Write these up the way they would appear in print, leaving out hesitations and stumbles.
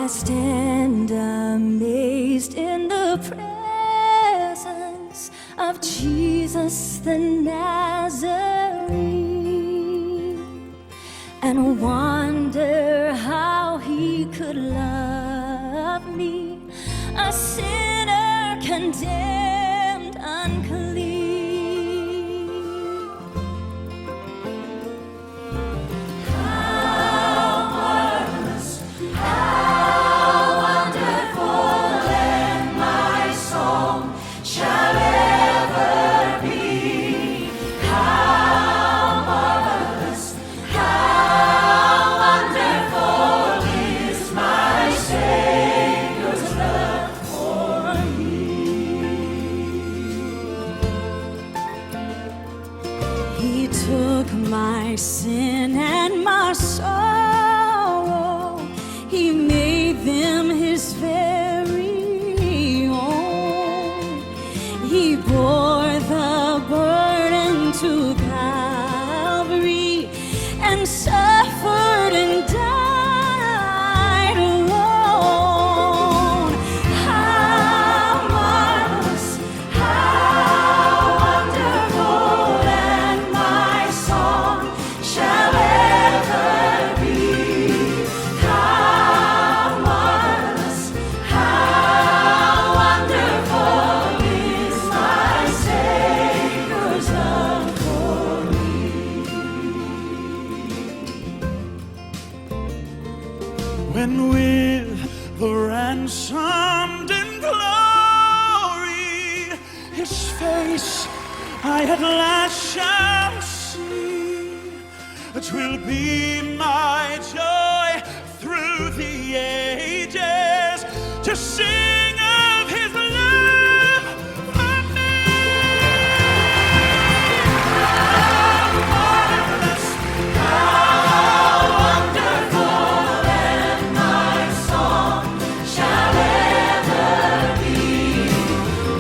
I stand amazed in the presence of Jesus the Nazarene, and wonder how he could love me, a sinner condemned unclean. He took my sin and my sorrow, he made them his very own. He bore the burden to Calvary and suffered and died alone. How marvelous, how wonderful, and my song shall ever be. How marvelous, how wonderful is my Savior's love for me. When with the ransomed in glory his face I at last shall see, it will be my joy through the ages to sing of his love for me. How marvelous, how wonderful, and my song shall ever be.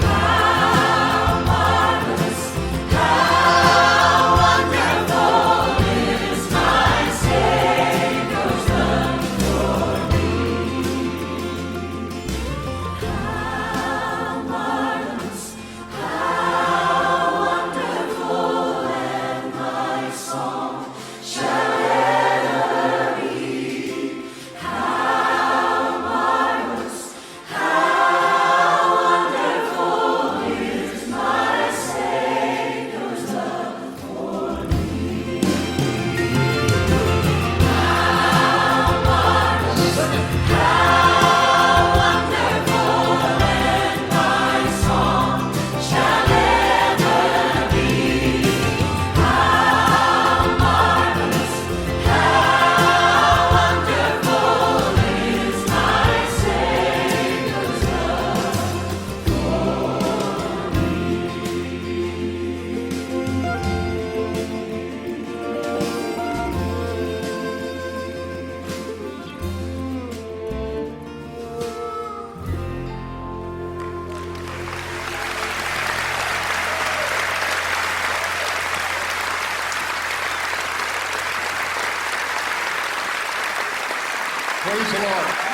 How marvelous, how wonderful is my Savior's love for me. How marvelous, how wonderful, and my song shall ever be. How marvelous, how wonderful is my Savior's love for me. How marvelous, how wonderful, and my song shall ever be. How marvelous, how wonderful is my Savior's love Praise the Lord.